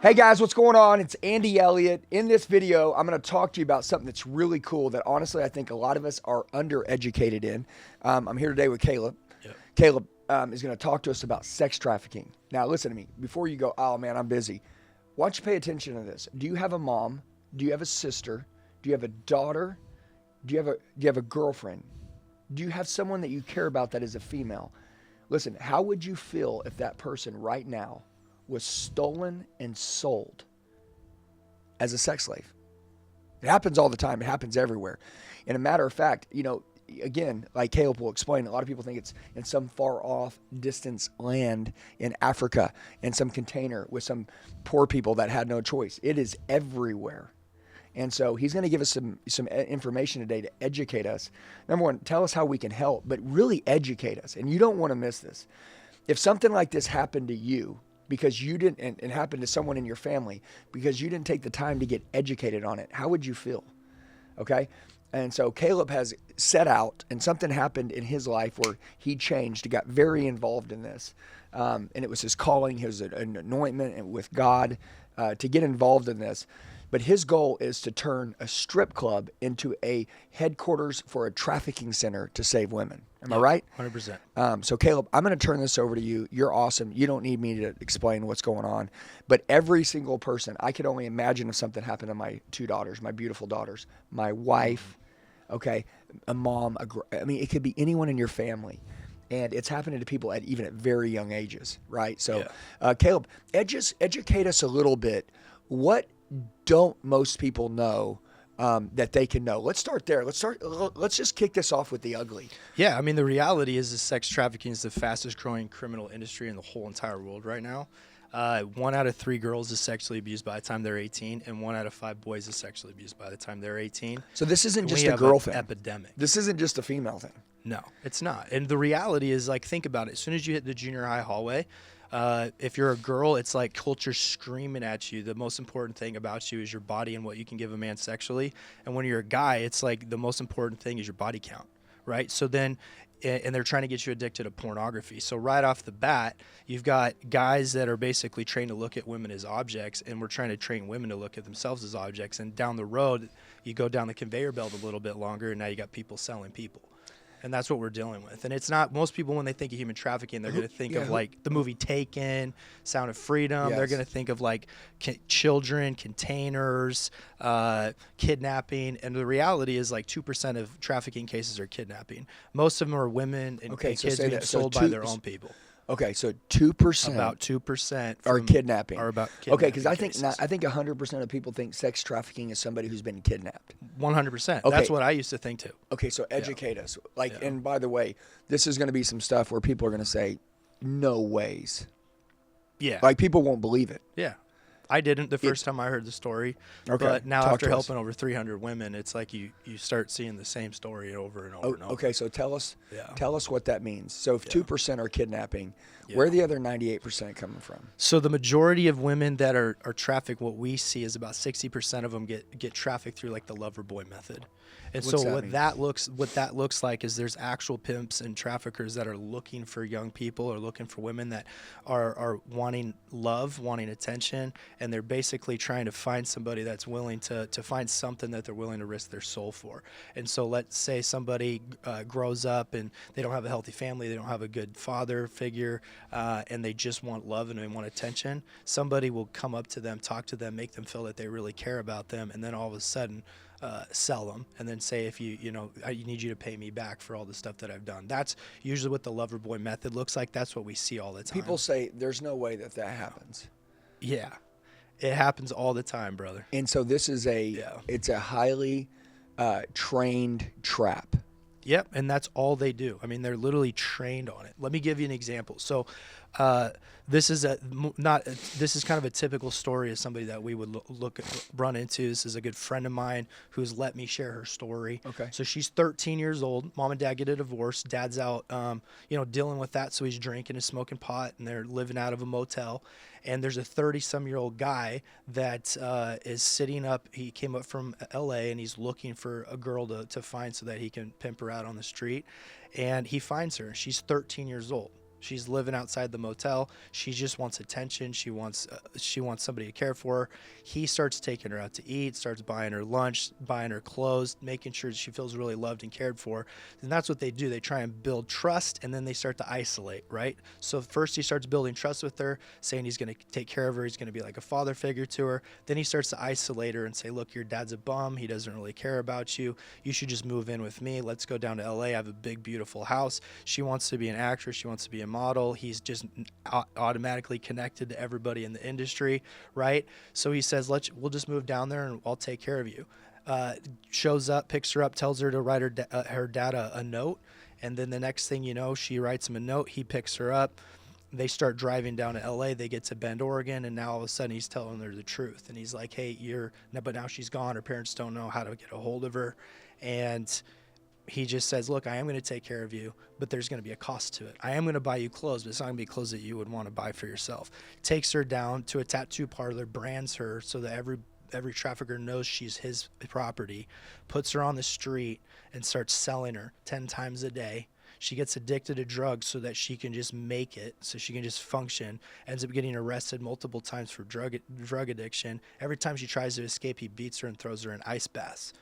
Hey guys, what's going on? It's Andy Elliott. In this video, I'm going to talk to you about something that's really cool that honestly I think a lot of us are undereducated in. I'm here today with Caleb. Yep. Caleb is going to talk to us about sex trafficking. Now, listen to me. Before you go, oh man, I'm busy. Why don't you pay attention to this? Do you have a mom? Do you have a sister? Do you have a daughter? Do you have a girlfriend? Do you have someone that you care about that is a female? Listen, how would you feel if that person right now was stolen and sold as a sex slave? It happens all the time. It happens everywhere. And a matter of fact, again, like Caleb will explain, a lot of people think it's in some far off distance land in Africa in some container with some poor people that had no choice. It is everywhere. And so he's going to give us some information today to educate us. Number one, tell us how we can help, but really educate us. And you don't want to miss this. If something like this happened to you, because you didn't, and happened to someone in your family, because you didn't take the time to get educated on it, how would you feel? Okay? And so Caleb has set out, and something happened in his life where he changed, he got very involved in this. And it was his calling, his anointment with God to get involved in this. But his goal is to turn a strip club into a headquarters for a trafficking center to save women. Am I right? 100%. So Caleb, I'm going to turn this over to you. You're awesome. You don't need me to explain what's going on. But every single person, I could only imagine if something happened to my two daughters, my beautiful daughters, my wife, okay, a mom, it could be anyone in your family. And it's happening to people even at very young ages, right? So, Caleb, educate us a little bit. What don't most people know that they can know? Let's start there. Let's just kick this off with the ugly. Yeah, I mean, the reality is that sex trafficking is the fastest growing criminal industry in the whole entire world right now. 1 out of 3 girls is sexually abused by the time they're 18, and 1 out of 5 boys is sexually abused by the time they're 18. So this isn't just a girl thing. Epidemic. This isn't just a female thing. No, it's not. And the reality is, like, think about it. As soon as you hit the junior high hallway, if you're a girl, it's like culture screaming at you. The most important thing about you is your body and what you can give a man sexually. And when you're a guy, it's like the most important thing is your body count, right? So then, and they're trying to get you addicted to pornography. So right off the bat, you've got guys that are basically trained to look at women as objects, and we're trying to train women to look at themselves as objects. And down the road, you go down the conveyor belt a little bit longer, and now you got people selling people. And that's what we're dealing with. And it's not, most people, when they think of human trafficking, they're going to think of like the movie Taken, Sound of Freedom. Yes. They're going to think of like children, containers, kidnapping. And the reality is like 2% of trafficking cases are kidnapping. Most of them are women and kids being sold by their own people. Okay, so 2%. About 2% are kidnapping. Are about kidnapping. Okay, because I think 100% of people think sex trafficking is somebody who's been kidnapped. 100%. Okay. That's what I used to think too. Okay, so educate us. And by the way, this is going to be some stuff where people are going to say, "No ways." Yeah. Like people won't believe it. Yeah. I didn't the first time I heard the story. Okay. But now Talk after to us. helping over 300 women, it's like you start seeing the same story over and over and over. Okay, so tell us what that means. So if 2% are kidnapping, where are the other 98% coming from? So the majority of women that are trafficked, what we see is about 60% of them get trafficked through like the lover boy method. And What's so that what that looks like is there's actual pimps and traffickers that are looking for young people or looking for women that are wanting love, wanting attention, and they're basically trying to find somebody that's willing to find something that they're willing to risk their soul for. And so let's say somebody grows up and they don't have a healthy family, they don't have a good father figure, and they just want love and they want attention. Somebody will come up to them, talk to them, make them feel that they really care about them, and then all of a sudden sell them, and then say, if I need you to pay me back for all the stuff that I've done. That's usually what the lover boy method looks like. That's what we see all the time. People say there's no way that happens. Yeah, it happens all the time, brother. And so this is it's a highly trained trap. Yep, and that's all they do. I mean, they're literally trained on it. Let me give you an example. So, this is kind of a typical story of somebody that we would run into. This is a good friend of mine who's let me share her story. Okay. So she's 13 years old. Mom and dad get a divorce. Dad's out, dealing with that. So he's drinking and smoking pot, and they're living out of a motel. And there's a 30-some-year-old guy that is sitting up. He came up from L.A., and he's looking for a girl to find so that he can pimp her out on the street. And he finds her. She's 13 years old. She's living outside the motel. She just wants attention. She wants somebody to care for her. He starts taking her out to eat, starts buying her lunch, buying her clothes, making sure that she feels really loved and cared for. And that's what they do. They try and build trust, and then they start to isolate, right? So first he starts building trust with her, saying he's going to take care of her. He's going to be like a father figure to her. Then he starts to isolate her and say, look, your dad's a bum. He doesn't really care about you. You should just move in with me. Let's go down to LA. I have a big, beautiful house. She wants to be an actress. She wants to be a model. He's just automatically connected to everybody in the industry, right? So he says, we'll just move down there and I'll take care of you. Shows up, picks her up, tells her to write her dad a note. And then the next thing you know, she writes him a note. He picks her up. They start driving down to LA. They get to Bend, Oregon, and now all of a sudden he's telling her the truth. And he's like, hey, but now she's gone. Her parents don't know how to get a hold of her. And he just says, look, I am going to take care of you, but there's going to be a cost to it. I am going to buy you clothes, but it's not going to be clothes that you would want to buy for yourself. Takes her down to a tattoo parlor, brands her so that every trafficker knows she's his property, puts her on the street and starts selling her 10 times a day. She gets addicted to drugs so that she can just make it, so she can just function. Ends up getting arrested multiple times for drug addiction. Every time she tries to escape, he beats her and throws her in ice baths.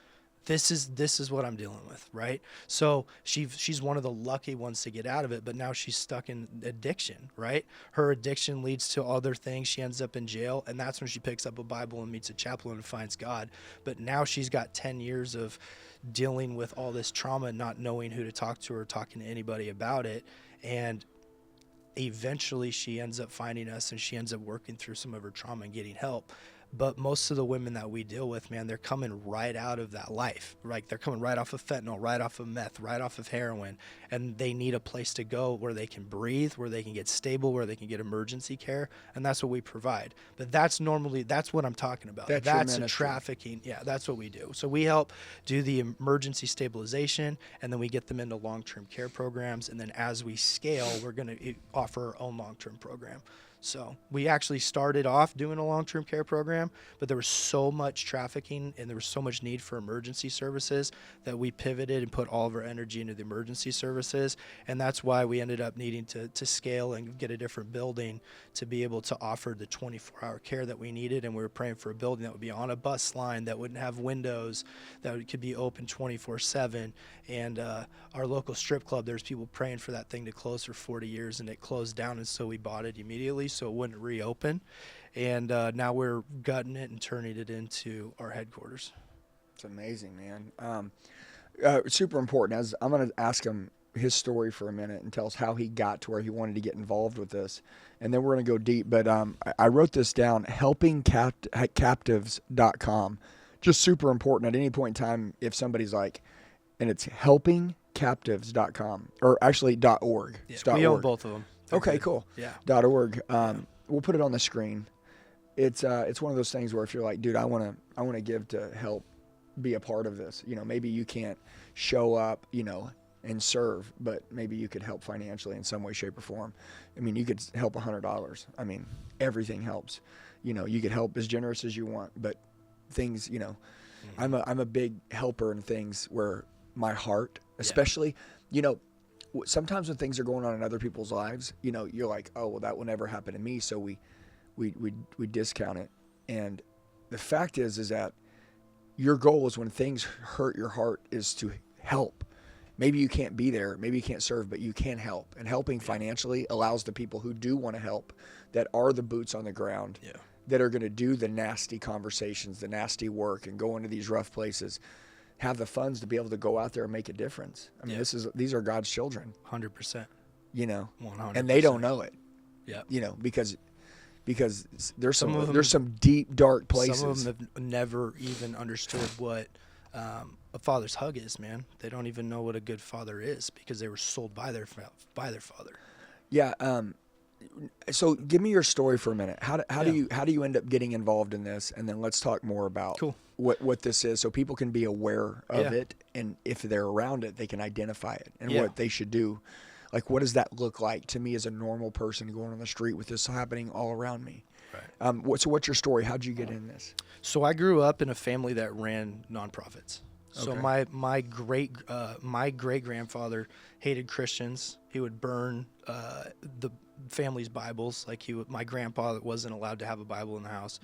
This is what I'm dealing with, right? So she's one of the lucky ones to get out of it, but now she's stuck in addiction, right? Her addiction leads to other things. She ends up in jail, and that's when she picks up a Bible and meets a chaplain and finds God. But now she's got 10 years of dealing with all this trauma, not knowing who to talk to or talking to anybody about it. And eventually she ends up finding us, and she ends up working through some of her trauma and getting help. But most of the women that we deal with, man, they're coming right out of that life. Like they're coming right off of fentanyl, right off of meth, right off of heroin. And they need a place to go where they can breathe, where they can get stable, where they can get emergency care. And that's what we provide. But that's what I'm talking about. That's a trafficking. Yeah, that's what we do. So we help do the emergency stabilization, and then we get them into long-term care programs. And then as we scale, we're going to offer our own long-term program. So we actually started off doing a long-term care program, but there was so much trafficking and there was so much need for emergency services that we pivoted and put all of our energy into the emergency services. And that's why we ended up needing to scale and get a different building to be able to offer the 24-hour care that we needed. And we were praying for a building that would be on a bus line, that wouldn't have windows, that could be open 24/7. And our local strip club, there's people praying for that thing to close for 40 years, and it closed down. And so we bought it immediately so it wouldn't reopen. And now we're gutting it and turning it into our headquarters. It's amazing, man. Super important. As I'm going to ask him his story for a minute and tell us how he got to where he wanted to get involved with this. And then we're going to go deep. But I wrote this down, helpingcaptives.com. Just super important at any point in time if somebody's like, and it's helpingcaptives.com, or actually .org. Yeah, it's we .org. own both of them. Okay, cool. Yeah. .org. We'll put it on the screen. It's one of those things where if you're like, dude, I want to give to help be a part of this. You know, maybe you can't show up, and serve, but maybe you could help financially in some way, shape, or form. I mean, you could help $100. I mean, everything helps. You could help as generous as you want, but things, I'm a big helper in things where my heart, especially, sometimes when things are going on in other people's lives, you're like, oh, well, that will never happen to me. So we discount it. And the fact is that your goal is when things hurt your heart is to help. Maybe you can't be there, maybe you can't serve, but you can help. And helping financially allows the people who do want to help, that are the boots on the ground, that are going to do the nasty conversations, the nasty work, and go into these rough places, have the funds to be able to go out there and make a difference. I mean, these are God's children. 100%. 100%. And they don't know it. Yeah. Because there's some deep, dark places. Some of them have never even understood what a father's hug is, man. They don't even know what a good father is because they were sold by their father. Yeah. So give me your story for a minute. How do you end up getting involved in this? And then let's talk more about what this is, so people can be aware of it, and if they're around it, they can identify it and what they should do. Like, what does that look like to me as a normal person going on the street with this happening all around me? Right. So what's your story? How'd you get in this? So I grew up in a family that ran nonprofits. So my great grandfather hated Christians. He would burn the family's Bibles. Like my grandpa wasn't allowed to have a Bible in the house.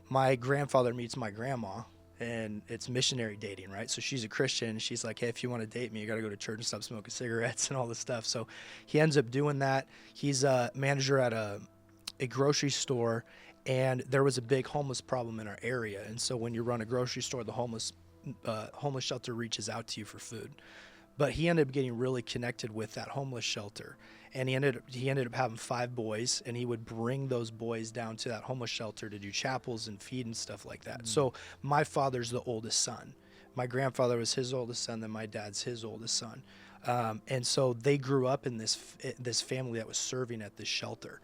My grandfather meets my grandma, and it's missionary dating, right? So she's a Christian. And she's like, hey, if you want to date me, you got to go to church and stop smoking cigarettes and all this stuff. So he ends up doing that. He's a manager at a grocery store, and there was a big homeless problem in our area. And so when you run a grocery store, the homeless shelter reaches out to you for food. But he ended up getting really connected with that homeless shelter. And he ended up having 5 boys, and he would bring those boys down to that homeless shelter to do chapels and feed and stuff like that. So my father's the oldest son. My grandfather was his oldest son, then my dad's his oldest son. And so they grew up in this family that was serving at this shelter.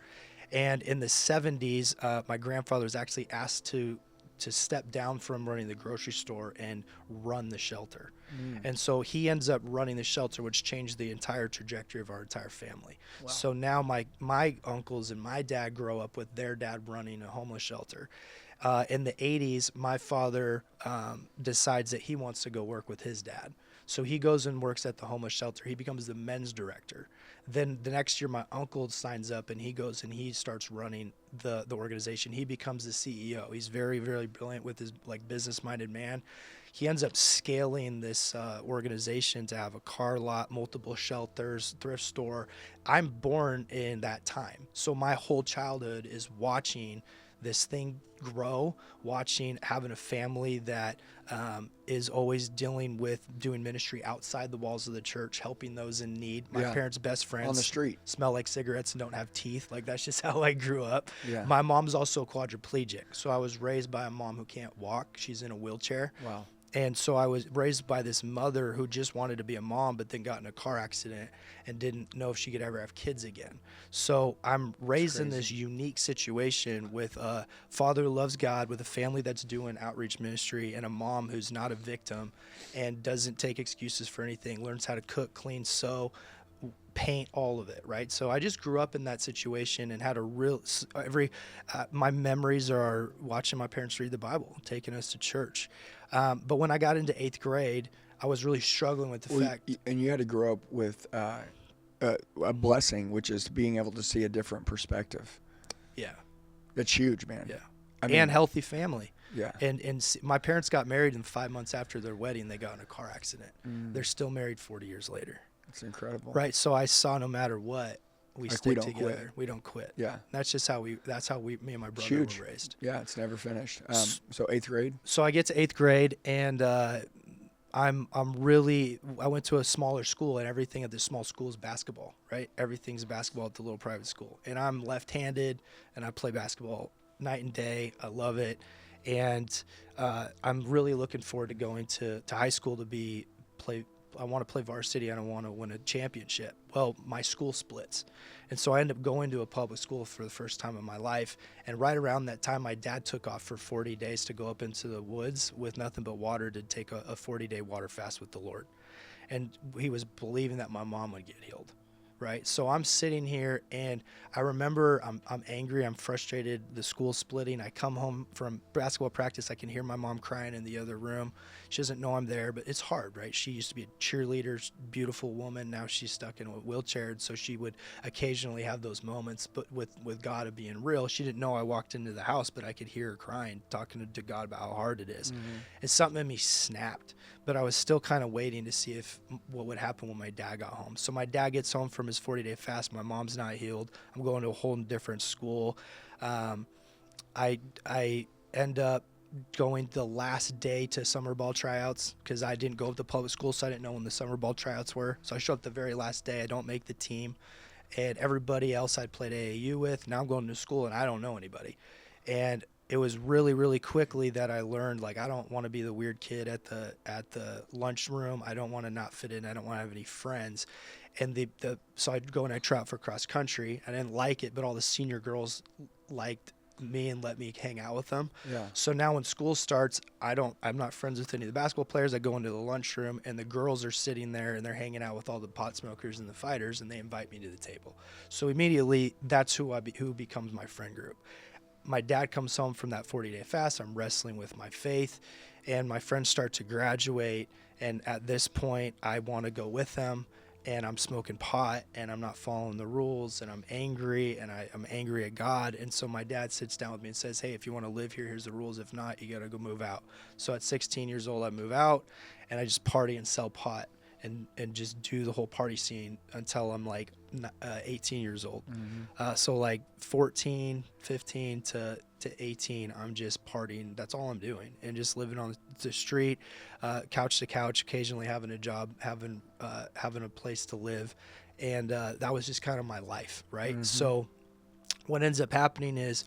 And in the 70s, my grandfather was actually asked to step down from running the grocery store and run the shelter. And so he ends up running the shelter, which changed the entire trajectory of our entire family. Wow. So now my uncles and my dad grow up with their dad running a homeless shelter. In the 80s, my father decides that he wants to go work with his dad. So he goes and works at the homeless shelter. He becomes the men's director. Then the next year, my uncle signs up, and he goes and he starts running the organization. He becomes the CEO. He's very, very brilliant with his business-minded man. He ends up scaling this organization to have a car lot, multiple shelters, thrift store. I'm born in that time. So my whole childhood is watching this thing grow, having a family that is always dealing with doing ministry outside the walls of the church, helping those in need. My parents' best friends on the street smell like cigarettes and don't have teeth. Like, that's just how I grew up. Yeah. My mom's also quadriplegic. So I was raised by a mom who can't walk. She's in a wheelchair. Wow. And so I was raised by this mother who just wanted to be a mom, but then got in a car accident and didn't know if she could ever have kids again. So I'm raised in this unique situation with a father who loves God, with a family that's doing outreach ministry, and a mom who's not a victim and doesn't take excuses for anything, learns how to cook, clean, sew, paint, all of it, right? So I just grew up in that situation and had my memories are watching my parents read the Bible, taking us to church. But when I got into 8th grade, I was really struggling with the fact. And you had to grow up with a blessing, which is being able to see a different perspective. Yeah. That's huge, man. Yeah. I mean, and healthy family. Yeah. And my parents got married, and 5 months after their wedding, they got in a car accident. They're still married 40 years later. It's incredible. Right. So I saw no matter what, we stick together. Quit. We don't quit. Yeah. That's just how me and my brother were raised. Yeah. It's never finished. So 8th grade. So I get to 8th grade, and I went to a smaller school, and everything at this small school is basketball, right? Everything's basketball at the little private school. And I'm left-handed, and I play basketball night and day. I love it. And I'm really looking forward to going to high school I want to play varsity, and I want to win a championship. Well, my school splits. And so I ended up going to a public school for the first time in my life. And right around that time, my dad took off for 40 days to go up into the woods with nothing but water to take a 40-day water fast with the Lord. And he was believing that my mom would get healed. Right. So I'm sitting here, and I remember I'm angry. I'm frustrated. The school's splitting. I come home from basketball practice. I can hear my mom crying in the other room. She doesn't know I'm there, but it's hard, right? She used to be a cheerleader, beautiful woman. Now she's stuck in a wheelchair. And so she would occasionally have those moments, but with God of being real, she didn't know I walked into the house, but I could hear her crying, talking to God about how hard it is. And something in me snapped, but I was still kind of waiting to see what would happen when my dad got home. So my dad gets home from his 40-day fast. My mom's not healed. I'm going to a whole different school. I end up going the last day to summer ball tryouts because I didn't go to the public school, so I didn't know when the summer ball tryouts were. So I show up the very last day. I don't make the team. And everybody else I'd played AAU with, now I'm going to school, and I don't know anybody. And it was really, really quickly that I learned, like, I don't want to be the weird kid at the lunchroom. I don't want to not fit in. I don't want to have any friends. And so I'd go and I'd try out for cross country. I didn't like it, but all the senior girls liked me and let me hang out with them. Yeah. So now when school starts, I'm not friends with any of the basketball players. I go into the lunchroom, and the girls are sitting there, and they're hanging out with all the pot smokers and the fighters, and they invite me to the table. So immediately, that's who becomes my friend group. My dad comes home from that 40-day fast. I'm wrestling with my faith, and my friends start to graduate. And at this point, I want to go with them. and I'm smoking pot and I'm not following the rules and I'm angry and I'm angry at God. And so my dad sits down with me and says, hey, if you want to live here, here's the rules. If not, you got to go move out. So at 16 years old, I move out and I just party and sell pot and just do the whole party scene until I'm like 18 years old. So like 14, 15 to 18, I'm just partying. That's all I'm doing. And just living on the street, couch to couch, occasionally having a job, having a place to live. And that was just kind of my life, right? So what ends up happening is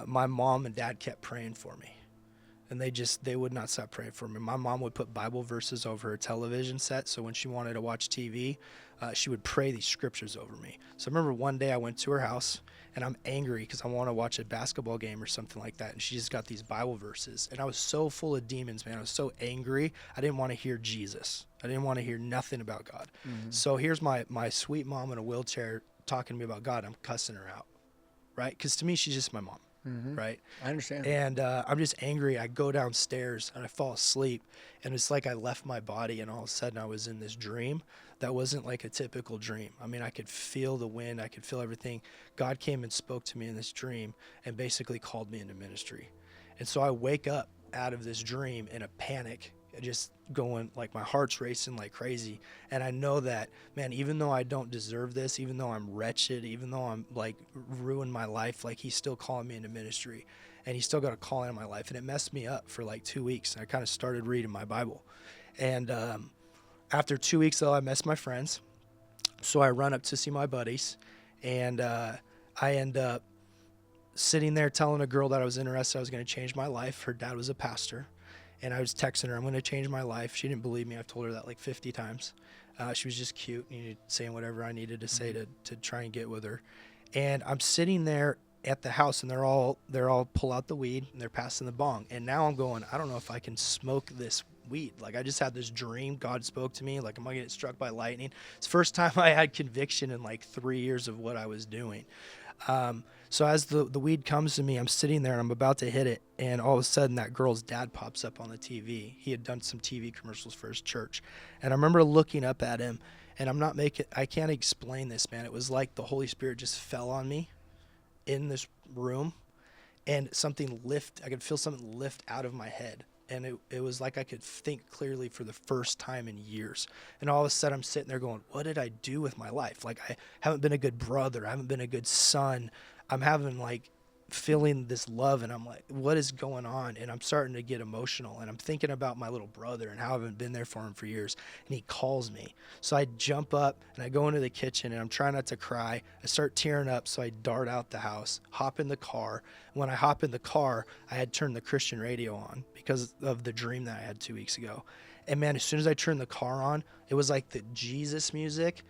my mom and dad kept praying for me. And they would not stop praying for me. My mom would put Bible verses over her television set. So when she wanted to watch TV, she would pray these scriptures over me. So I remember one day I went to her house and I'm angry because I want to watch a basketball game or something like that. And she just got these Bible verses. And I was so full of demons, man. I was so angry. I didn't want to hear Jesus. I didn't want to hear nothing about God. So here's my sweet mom in a wheelchair talking to me about God. I'm cussing her out, right? Because to me, she's just my mom. Right. I understand. And I'm just angry. I go downstairs and I fall asleep and it's like I left my body and all of a sudden I was in this dream that wasn't like a typical dream. I mean, I could feel the wind. I could feel everything. God came and spoke to me in this dream and basically called me into ministry. And so I wake up out of this dream in a panic, just going like my heart's racing like crazy. And I know that, man, even though I don't deserve this, even though I'm wretched, even though I'm like ruined my life, like he's still calling me into ministry and he's still got a calling in my life. And it messed me up for like 2 weeks. I kind of started reading my Bible. And after 2 weeks though, I missed my friends. So I run up to see my buddies and I end up sitting there telling a girl that I was interested, I was going to change my life. Her dad was a pastor. And I was texting her, I'm going to change my life. She didn't believe me. I've told her that like 50 times. She was just cute and saying whatever I needed to say to try and get with her. And I'm sitting there at the house and they're all pull out the weed and they're passing the bong. And now I'm going, I don't know if I can smoke this weed. Like I just had this dream. God spoke to me. Like, am I going to get struck by lightning? It's the first time I had conviction in like 3 years of what I was doing. So as the weed comes to me, I'm sitting there and I'm about to hit it. And all of a sudden that girl's dad pops up on the TV. He had done some TV commercials for his church. And I remember looking up at him and I can't explain this, man. It was like the Holy Spirit just fell on me in this room and I could feel something lift out of my head. And it was like I could think clearly for the first time in years. And all of a sudden I'm sitting there going, what did I do with my life? Like I haven't been a good brother. I haven't been a good son. I'm having like feeling this love and I'm like, what is going on? And I'm starting to get emotional and I'm thinking about my little brother and how I haven't been there for him for years. And he calls me. So I jump up and I go into the kitchen and I'm trying not to cry. I start tearing up. So I dart out the house, hop in the car. When I hop in the car, I had turned the Christian radio on because of the dream that I had 2 weeks ago. And man, as soon as I turned the car on, it was like the Jesus music.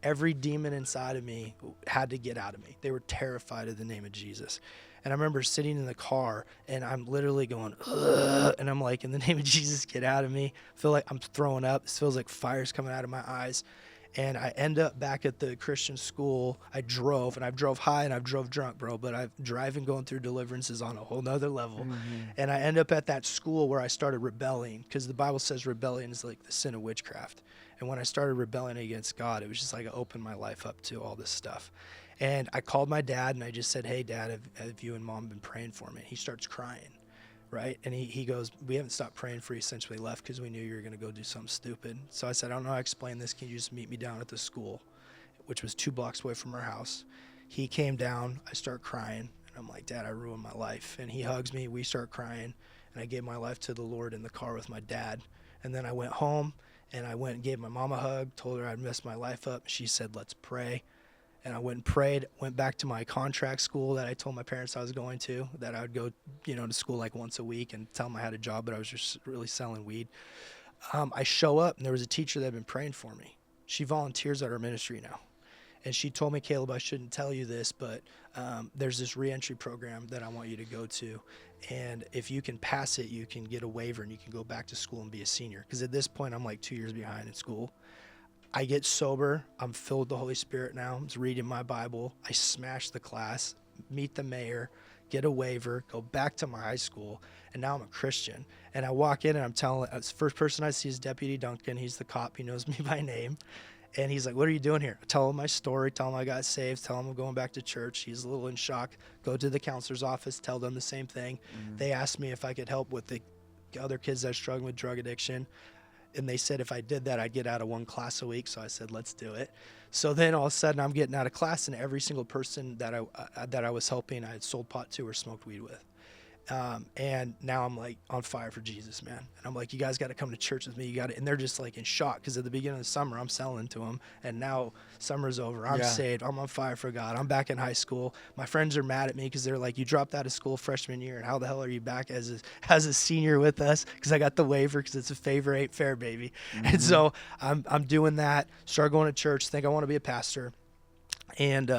Every demon inside of me had to get out of me. They were terrified of the name of Jesus. And I remember sitting in the car and I'm literally going, ugh, and I'm like, in the name of Jesus, get out of me. I feel like I'm throwing up. It feels like fire's coming out of my eyes. And I end up back at the Christian school. I've drove high and I've drove drunk, bro, but driving going through deliverance is on a whole nother level. And I end up at that school where I started rebelling because the Bible says rebellion is like the sin of witchcraft. And when I started rebelling against God, it was just like I opened my life up to all this stuff. And I called my dad and I just said, hey, Dad, have you and Mom been praying for me? And he starts crying, right? And he goes, we haven't stopped praying for you since we left because we knew you were going to go do something stupid. So I said, I don't know how to explain this. Can you just meet me down at the school, which was 2 blocks away from our house? He came down. I start crying. And I'm like, Dad, I ruined my life. And he hugs me. We start crying. And I gave my life to the Lord in the car with my dad. And then I went home. And I went and gave my mom a hug, told her I'd messed my life up. She said, let's pray. And I went and prayed, went back to my contract school that I told my parents I was going to, that I would go, to school like once a week and tell them I had a job, but I was just really selling weed. I show up and there was a teacher that had been praying for me. She volunteers at our ministry now. And she told me, Caleb, I shouldn't tell you this, but there's this reentry program that I want you to go to. And if you can pass it, you can get a waiver and you can go back to school and be a senior. Because at this point, I'm like 2 years behind in school. I get sober. I'm filled with the Holy Spirit now. I'm reading my Bible. I smash the class, meet the mayor, get a waiver, go back to my high school. And now I'm a Christian. And I walk in and I'm telling, the first person I see is Deputy Duncan. He's the cop. He knows me by name. And he's like, what are you doing here? I tell him my story, tell him I got saved, tell him I'm going back to church. He's a little in shock. Go to the counselor's office, tell them the same thing. They asked me if I could help with the other kids that are struggling with drug addiction. And they said if I did that, I'd get out of one class a week. So I said, let's do it. So then all of a sudden I'm getting out of class, and every single person that I was helping, I had sold pot to or smoked weed with. And now I'm like on fire for Jesus, man. And I'm like, you guys got to come to church with me. You got to, and they're just like in shock, because at the beginning of the summer, I'm selling to them, and now summer's over. I'm saved. I'm on fire for God. I'm back in high school. My friends are mad at me because they're like, you dropped out of school freshman year, and how the hell are you back as a senior with us? Because I got the waiver, because it's a favor ain't fair, baby. And so I'm doing that. Start going to church. Think I want to be a pastor. And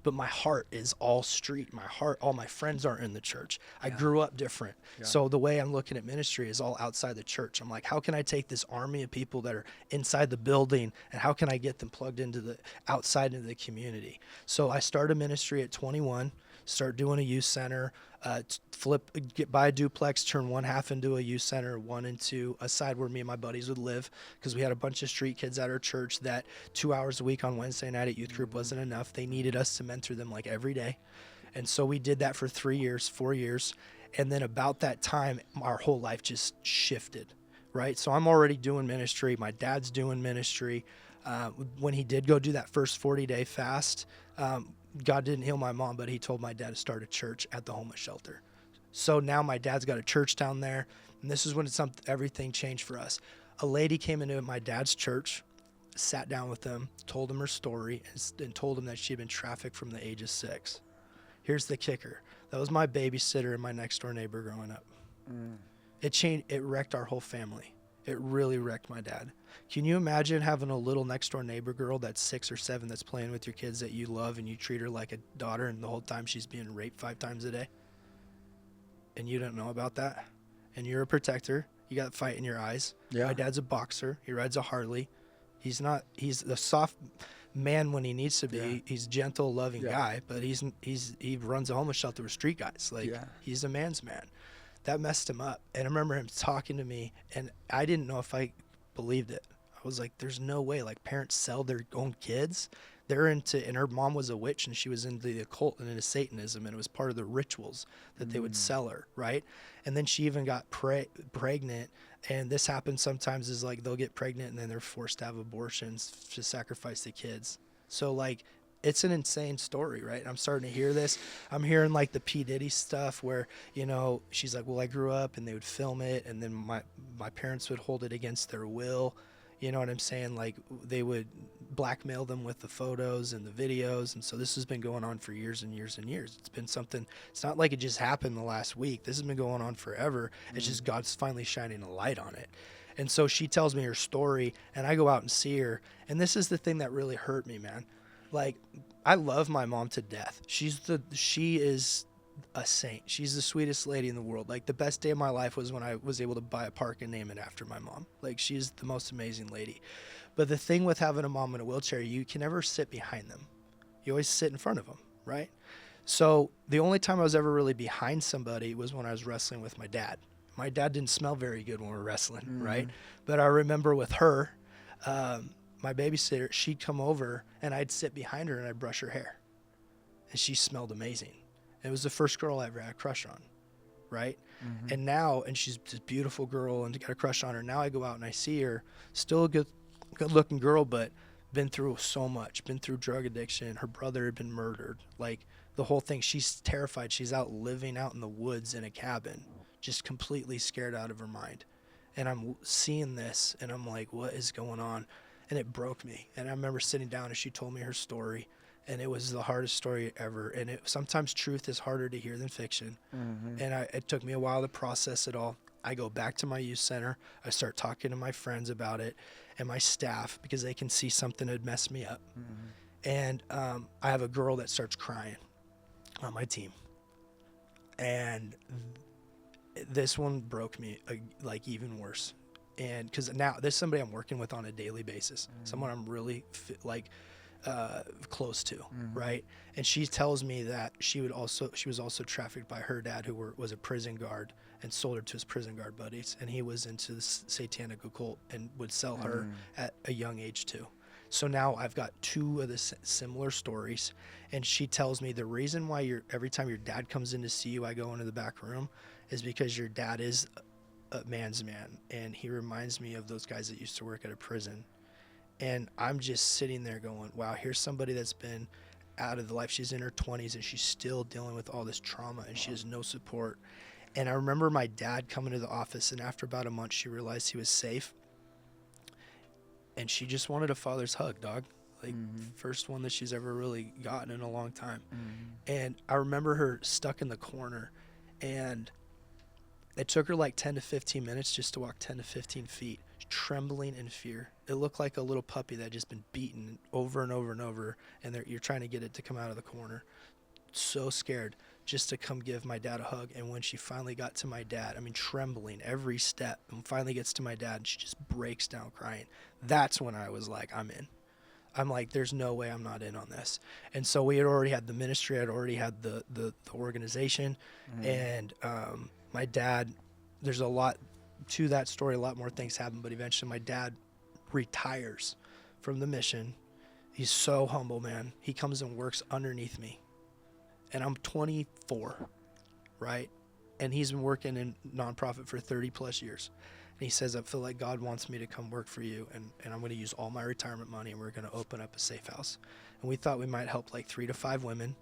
but my heart is all street. My heart, all my friends aren't in the church. I grew up different. So the way I'm looking at ministry is all outside the church. I'm like, how can I take this army of people that are inside the building, and how can I get them plugged into the outside into the community? So I started ministry at 21, start doing a youth center, buy a duplex, turn one half into a youth center, one into a side where me and my buddies would live, because we had a bunch of street kids at our church that 2 hours a week on Wednesday night at youth group wasn't enough. They needed us to mentor them like every day. And so we did that for 4 years. And then about that time, our whole life just shifted, right? So I'm already doing ministry. My dad's doing ministry. When he did go do that first 40-day fast, God didn't heal my mom, but he told my dad to start a church at the homeless shelter. So now my dad's got a church down there, and this is when everything changed for us. A lady came into my dad's church, sat down with him, told him her story, and told him that she had been trafficked from the age of 6. Here's the kicker. That was my babysitter and my next door neighbor growing up. It wrecked our whole family. It really wrecked my dad. Can you imagine having a little next door neighbor girl that's 6 or 7 that's playing with your kids that you love, and you treat her like a daughter, and the whole time she's being raped 5 times a day? And you don't know about that? And you're a protector. You got fight in your eyes. Yeah. My dad's a boxer. He rides a Harley. He's the soft man when he needs to be. Yeah. He's a gentle, loving guy, but he runs a homeless shelter with street guys. He's a man's man. That messed him up. And I remember him talking to me, and I didn't know if I believed it. I was like, there's no way. Like, parents sell their own kids. And her mom was a witch, and she was into the occult and into Satanism, and it was part of the rituals that they would sell her, right? And then she even got pregnant, and this happens sometimes, is like they'll get pregnant and then they're forced to have abortions to sacrifice the kids. So like, it's an insane story, right? I'm starting to hear this. I'm hearing like the P. Diddy stuff where, she's like, well, I grew up, and they would film it, and then my parents would hold it against their will. You know what I'm saying? Like, they would blackmail them with the photos and the videos. And so this has been going on for years and years and years. It's been something, it's not like it just happened the last week. This has been going on forever. It's just God's finally shining a light on it. And so she tells me her story, and I go out and see her. And this is the thing that really hurt me, man. Like, I love my mom to death. She is a saint. She's the sweetest lady in the world. Like, the best day of my life was when I was able to buy a park and name it after my mom. Like, she's the most amazing lady. But the thing with having a mom in a wheelchair, you can never sit behind them. You always sit in front of them, right? So the only time I was ever really behind somebody was when I was wrestling with my dad. My dad didn't smell very good when we were wrestling, right? But I remember with her, my babysitter, she'd come over, and I'd sit behind her and I'd brush her hair. And she smelled amazing. It was the first girl I ever had a crush on, right? And she's this beautiful girl, and got a crush on her. Now I go out and I see her, still a good-looking girl, but been through so much, been through drug addiction. Her brother had been murdered. Like, the whole thing, she's terrified. She's out living out in the woods in a cabin, just completely scared out of her mind. And I'm seeing this, and I'm like, what is going on? And it broke me. And I remember sitting down, and she told me her story. And it was the hardest story ever. And sometimes truth is harder to hear than fiction. And it took me a while to process it all. I go back to my youth center. I start talking to my friends about it and my staff, because they can see something had messed me up. And I have a girl that starts crying on my team. And this one broke me like even worse. And because now there's somebody I'm working with on a daily basis, someone I'm really close to, right? And she tells me that she was also trafficked by her dad, who was a prison guard, and sold her to his prison guard buddies, and he was into the satanic occult and would sell her at a young age too. So now I've got two of the similar stories, and she tells me the reason why every time your dad comes in to see you, I go into the back room, is because your dad is a man's man, and he reminds me of those guys that used to work at a prison. And I'm just sitting there going, wow, here's somebody that's been out of the life. She's in her 20s, and she's still dealing with all this trauma, and she has no support. And I remember my dad coming to the office, and after about a month, she realized he was safe. And she just wanted a father's hug, dog. Like, first one that she's ever really gotten in a long time. And I remember her stuck in the corner, and it took her like 10 to 15 minutes just to walk 10 to 15 feet, trembling in fear. It looked like a little puppy that had just been beaten over and over and over, and you're trying to get it to come out of the corner. So scared just to come give my dad a hug. And when she finally got to my dad, I mean, trembling every step, and finally gets to my dad, and she just breaks down crying. That's when I was like, I'm in. I'm like, there's no way I'm not in on this. And so we had already had the ministry, I'd already had the organization, and my dad, there's a lot to that story, a lot more things happen, but eventually my dad retires from the mission. He's so humble, man. He comes and works underneath me. And I'm 24, right? And he's been working in nonprofit for 30 plus years. And he says, I feel like God wants me to come work for you, and I'm going to use all my retirement money, and we're going to open up a safe house. And we thought we might help like 3 to 5 women.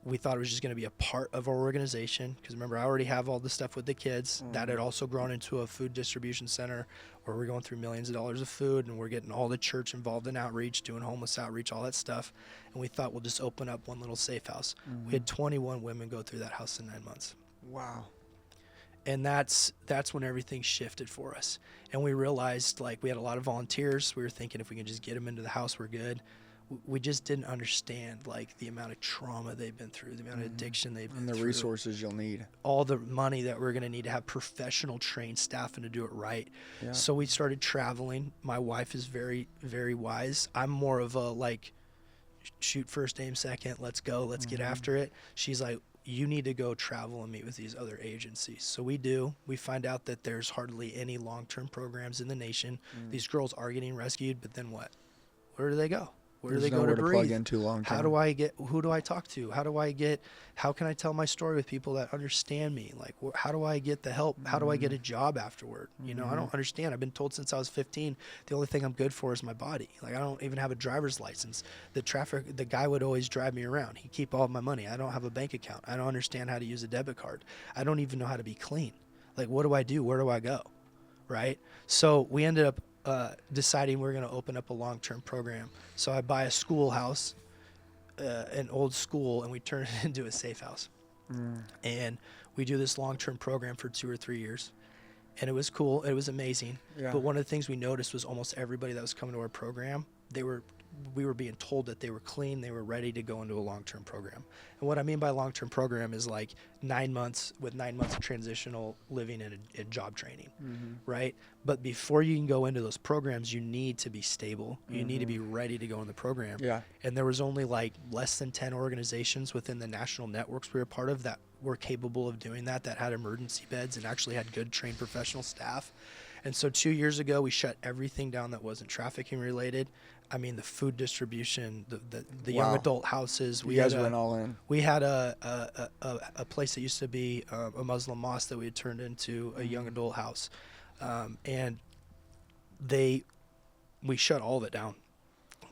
We thought it was just going to be a part of our organization, because remember, I already have all the stuff with the kids. That had also grown into a food distribution center where we're going through millions of dollars of food, and we're getting all the church involved in outreach, doing homeless outreach, all that stuff. And we thought we'll just open up one little safe house. We had 21 women go through that house in 9 months. Wow. And that's when everything shifted for us. And we realized, like, we had a lot of volunteers. We were thinking if we can just get them into the house, we're good. We just didn't understand, like, the amount of trauma they've been through, the amount of addiction they've been through. And the resources you'll need. All the money that we're going to need to have professional trained staff and to do it right. Yeah. So we started traveling. My wife is very, very wise. I'm more of a, like, shoot first, aim second, let's go, let's get after it. She's like, you need to go travel and meet with these other agencies. So we do. We find out that there's hardly any long-term programs in the nation. These girls are getting rescued, but then what? Where do they go? Where do they go to breathe? Plug into long term. How do I get? Who do I talk to? How can I tell my story with people that understand me? Like, how do I get the help? How do I get a job afterward? You know, I don't understand. I've been told since I was 15, the only thing I'm good for is my body. Like, I don't even have a driver's license. The guy would always drive me around. He'd keep all of my money. I don't have a bank account. I don't understand how to use a debit card. I don't even know how to be clean. Like, what do I do? Where do I go? Right? So we ended up deciding we're going to open up a long-term program. So I buy a schoolhouse, an old school, and we turn it into a safe house. And we do this long-term program for 2 or 3 years. And it was cool. It was amazing. Yeah. But one of the things we noticed was almost everybody that was coming to our program, we were being told that they were clean, they were ready to go into a long-term program. And what I mean by long-term program is like 9 months with 9 months of transitional living and job training, right? But before you can go into those programs, you need to be stable. You need to be ready to go in the program. Yeah. And there was only like less than 10 organizations within the national networks we were part of that were capable of doing that had emergency beds and actually had good trained professional staff. And so 2 years ago, we shut everything down that wasn't trafficking related. I mean, the food distribution, the young adult houses. You guys went all in. We had a place that used to be a Muslim mosque that we had turned into a young adult house. And we shut all of it down,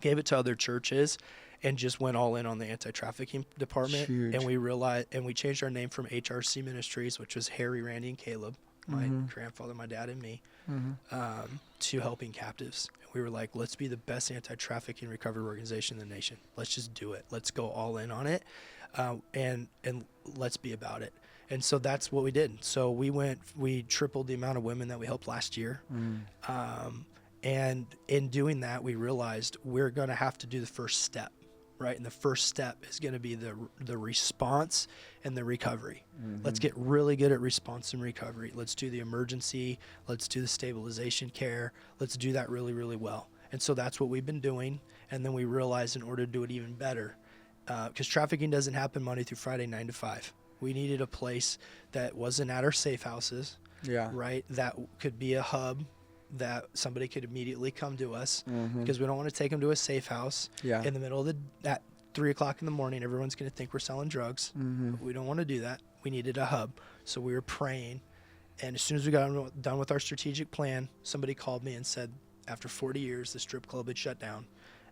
gave it to other churches, and just went all in on the anti-trafficking department. Huge. And we changed our name from HRC Ministries, which was Harry, Randy, and Caleb, my grandfather, my dad, and me, to helping captives. And we were like, let's be the best anti-trafficking recovery organization in the nation. Let's just do it. Let's go all in on it, and let's be about it. And so that's what we did. So we tripled the amount of women that we helped last year. And in doing that, we realized we're going to have to do the first step, right? And the first step is going to be the response and the recovery. Let's get really good at response and recovery. Let's do the emergency. Let's do the stabilization care. Let's do that really, really well. And so that's what we've been doing. And then we realized in order to do it even better, because trafficking doesn't happen Monday through Friday, 9 to 5. We needed a place that wasn't at our safe houses, right? That could be a hub that somebody could immediately come to us, Mm-hmm. because we don't want to take them to a safe house Yeah. in the middle of at 3:00 in the morning. Everyone's going to think we're selling drugs. Mm-hmm. We don't want to do that. We needed a hub. So we were praying. And as soon as we got done with our strategic plan, somebody called me and said, after 40 years, the strip club had shut down.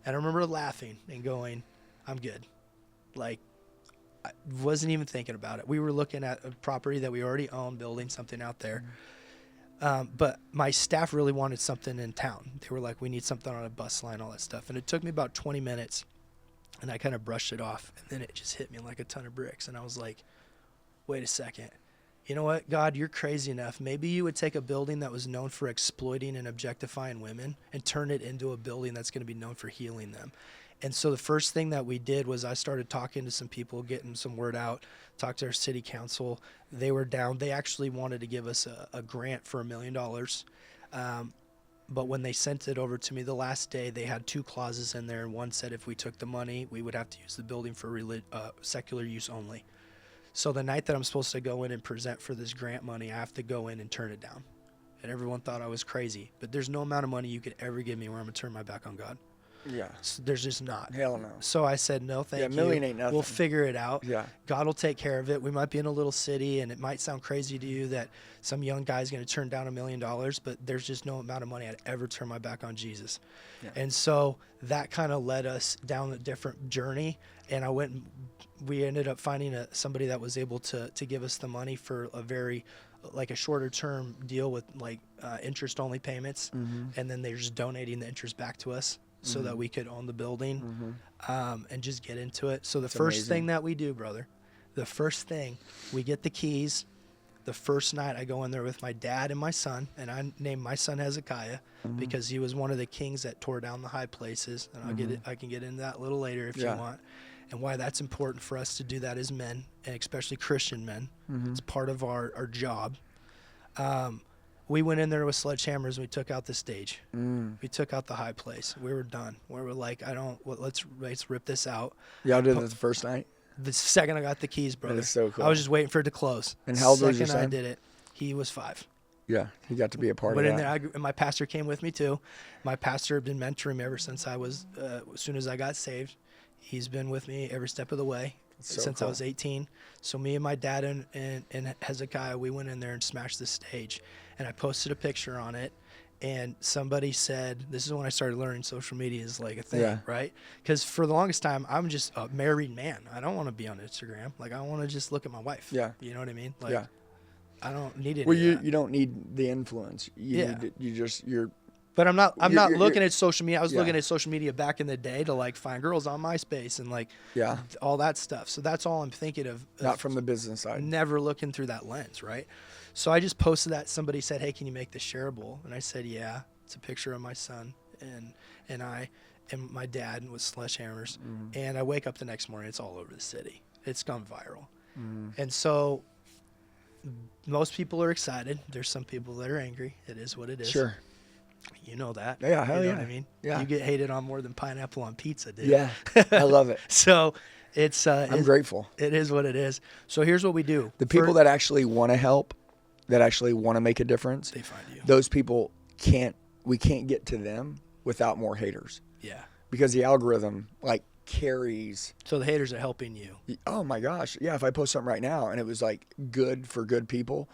And I remember laughing and going, I'm good. Like, I wasn't even thinking about it. We were looking at a property that we already own, building something out there. But my staff really wanted something in town. They were like, we need something on a bus line, all that stuff. And it took me about 20 minutes, and I kind of brushed it off. And then it just hit me like a ton of bricks. And I was like, wait a second. You know what, God, you're crazy enough. Maybe you would take a building that was known for exploiting and objectifying women and turn it into a building that's going to be known for healing them. And so the first thing that we did was I started talking to some people, getting some word out, talked to our city council. They were down. They actually wanted to give us a grant for $1 million. But when they sent it over to me the last day, they had 2 clauses in there. And one said if we took the money, we would have to use the building for secular use only. So the night that I'm supposed to go in and present for this grant money, I have to go in and turn it down. And everyone thought I was crazy. But there's no amount of money you could ever give me where I'm going to turn my back on God. Yeah. So there's just not. Hell no. So I said, no, thank you. $1 million ain't nothing. We'll figure it out. Yeah. God will take care of it. We might be in a little city, and it might sound crazy to you that some young guy's going to turn down $1 million, but there's just no amount of money I'd ever turn my back on Jesus. Yeah. And so that kind of led us down a different journey. And we ended up finding somebody that was able to give us the money for a very, like a shorter term deal with interest only payments. Mm-hmm. And then they're just donating the interest back to us, so that we could own the building, and just get into it. So the first thing that we do, brother, we get the keys. The first night I go in there with my dad and my son, and I named my son Hezekiah because he was one of the kings that tore down the high places. And I can get into that a little later if you want, and why that's important for us to do that as men, and especially Christian men. It's part of our job. We went in there with sledgehammers and we took out the stage. We took out the high place. We were done. We were like, let's rip this out. Y'all did it the first night? The second I got the keys, brother. That is so cool. I was just waiting for it to close. And how old was your Second I son? did it, he was 5. Yeah, he got to be a part of But in that. there, and my pastor came with me too. My pastor had been mentoring me ever since as soon as I got saved. He's been with me every step of the way since I was 18. So me and my dad and Hezekiah, we went in there and smashed the stage. And I posted a picture on it. And somebody said, this is when I started learning social media is like a thing, right? Because for the longest time, I'm just a married man. I don't want to be on Instagram. Like, I want to just look at my wife. Yeah. You know what I mean? Like, I don't need it. Well, you don't need the influence. You're But I'm not looking you're- at social media. I was looking at social media back in the day to like find girls on MySpace and like all that stuff. So that's all I'm thinking of. Not from the business side. Never looking through that lens, right? So I just posted that. Somebody said, "Hey, can you make this shareable?" And I said, "Yeah." It's a picture of my son and I and my dad with sledgehammers. And I wake up the next morning. It's all over the city. It's gone viral. And so most people are excited. There's some people that are angry. It is what it is. Sure. You know that. Yeah, hell you know yeah. what I mean? Yeah. You get hated on more than pineapple on pizza, dude. Yeah, I love it. So it's I'm grateful. It is what it is. So here's what we do. The people that actually want to help, that actually want to make a difference, they find you. those people we can't get to them without more haters. Yeah. Because the algorithm like carries. So the haters are helping you. Oh my gosh. Yeah, if I post something right now and it was like good for good people,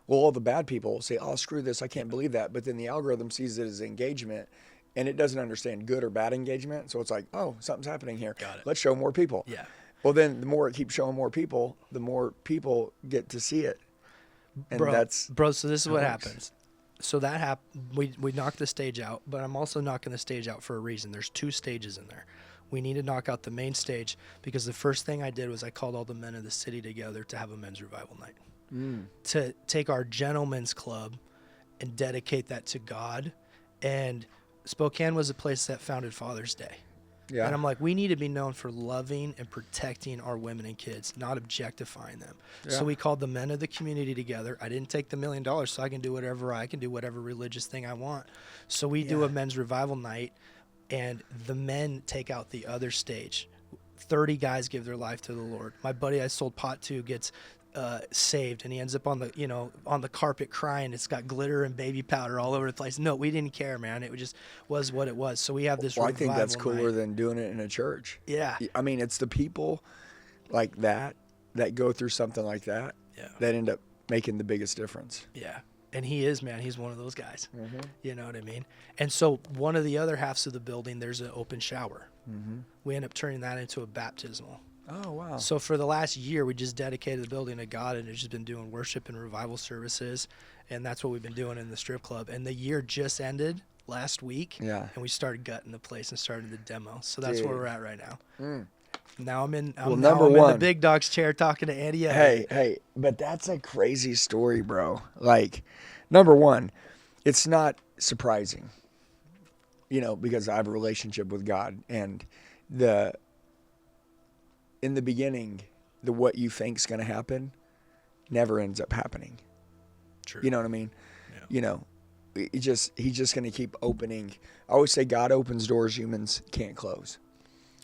well, all the bad people say, "Oh, screw this, I can't believe that." But then the algorithm sees it as engagement and it doesn't understand good or bad engagement. So it's like, "Oh, something's happening here. Got it. Let's show more people." Yeah. Well, then the more it keeps showing more people, the more people get to see it. And Bro, so this is what how it works. happens. So that happened. We knocked the stage out, but I'm also knocking the stage out for a reason. There's 2 stages in there. We need to knock out the main stage because the first thing I did was I called all the men of the city together to have a men's revival night. To take our gentlemen's club and dedicate that to God. And Spokane was a place that founded Father's Day. Yeah. And I'm like, we need to be known for loving and protecting our women and kids, not objectifying them. Yeah. So we called the men of the community together. I didn't take the $1 million, so I can do whatever religious thing I want. So we do a men's revival night, and the men take out the other stage. 30 guys give their life to the Lord. My buddy I sold pot to gets saved, and he ends up on the carpet crying. It's got glitter and baby powder all over the place. No, we didn't care, man. It just was what it was. So we have this. Well, I think that's revival cooler night. than doing it in a church. Yeah. I mean, it's the people like that go through something like that that end up making the biggest difference. Yeah. And he is, man. He's one of those guys. Mm-hmm. You know what I mean? And so one of the other halves of the building, there's an open shower. Mm-hmm. We end up turning that into a baptismal. Oh, wow. So for the last year, we just dedicated the building to God, and it's just been doing worship and revival services, and that's what we've been doing in the strip club. And the year just ended last week, Yeah. and we started gutting the place and started the demo. So that's where we're at right now. Mm. Now I'm in Well, number in one. the big dog's chair talking to Andy. Hey, but that's a crazy story, bro. Like, number one, it's not surprising, because I have a relationship with God, and in the beginning, what you think's going to happen never ends up happening. True. You know what I mean? Yeah. He's just going to keep opening. I always say God opens doors humans can't close.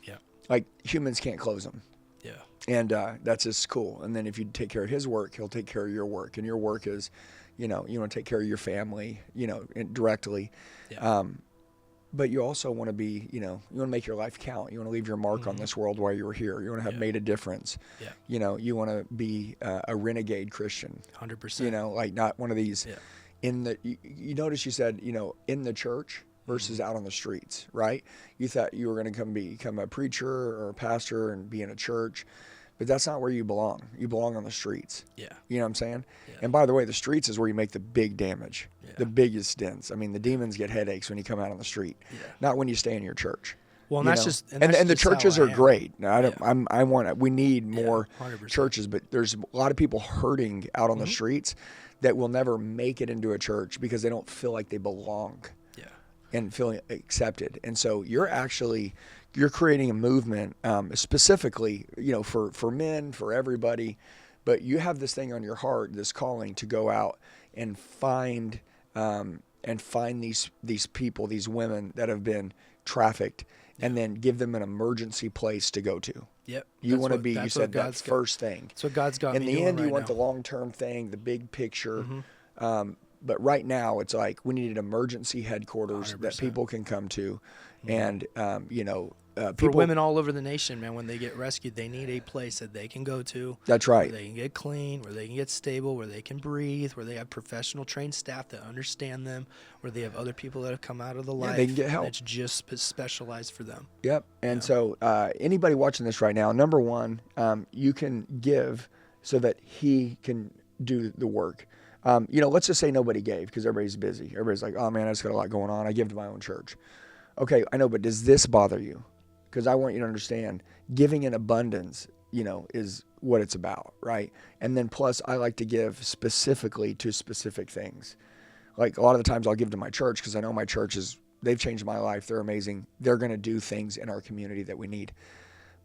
Yeah. Like, humans can't close them. Yeah. And that's just cool. And then if you take care of his work, he'll take care of your work. And your work is, you want to take care of your family, directly. Yeah. But you also want to be, you want to make your life count. You want to leave your mark on this world while you're here. You want to have made a difference. Yeah. You want to be a renegade Christian. 100%. Like not one of these. Yeah. You notice you said, in the church versus out on the streets, right? You thought you were going to become a preacher or a pastor and be in a church, but that's not where you belong. You belong on the streets. Yeah. You know what I'm saying? Yeah. And by the way, the streets is where you make the big damage, Yeah. the biggest dents. I mean, the demons get headaches when you come out on the street, not when you stay in your church. Well, and You that's know? just and the just how churches I are am. great. Now, we need more 100%. churches, but there's a lot of people hurting out on the streets that will never make it into a church because they don't feel like they belong Yeah. and feeling accepted. And so you're creating a movement specifically, for men, for everybody, but you have this thing on your heart, this calling to go out and find these people, these women that have been trafficked, and then give them an emergency place to go to. Yep. You want to be, you said that first thing. That's what God's got In me the doing end, you right want now. the long-term thing, the big picture. But right now, it's like we need an emergency headquarters that 100%. people can come to, and For people. women all over the nation, man, when they get rescued, they need a place that they can go to. That's Where right. they can get clean, where they can get stable, where they can breathe, where they have professional trained staff that understand them, where they have other people that have come out of the life. they can get help. That's just specialized for them. Yep. And so anybody watching this right now, number one, you can give so that he can do the work. Let's just say nobody gave because everybody's busy. Everybody's like, oh man, I just got a lot going on. I give to my own church. Okay, I know, but does this bother you? Because I want you to understand giving in abundance, is what it's about, right? And then plus I like to give specifically to specific things. Like a lot of the times I'll give to my church because I know my church they've changed my life. They're amazing. They're going to do things in our community that we need.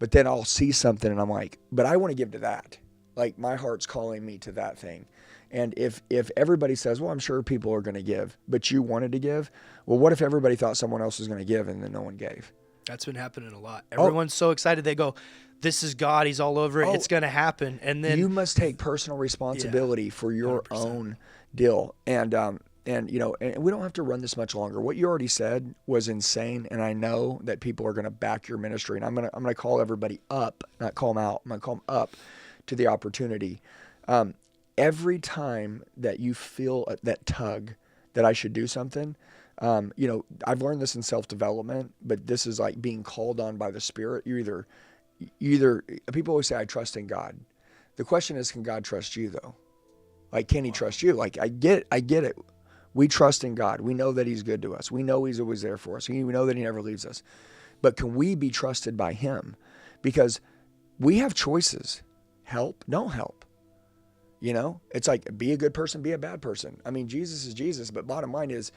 But then I'll see something and I'm like, but I want to give to that. Like my heart's calling me to that thing. And if everybody says, well, I'm sure people are going to give, but you wanted to give, well, what if everybody thought someone else was going to give and then no one gave? That's been happening a lot. Everyone's so excited. They go, this is God. He's all over it. It's going to happen. And then you must take personal responsibility for your 100%. own deal. And we don't have to run this much longer. What you already said was insane. And I know that people are going to back your ministry, and I'm going to call everybody up, not call them out. I'm going to call them up to the opportunity. Every time that you feel that tug that I should do something, I've learned this in self-development, but this is like being called on by the Spirit. You either people always say, I trust in God. The question is, can God trust you though? Like, can he trust you? Like, I get it. We trust in God. We know that he's good to us. We know he's always there for us. We know that he never leaves us. But can we be trusted by him? Because we have choices. Help, don't help. It's like, be a good person, be a bad person. I mean, Jesus is Jesus, but bottom line is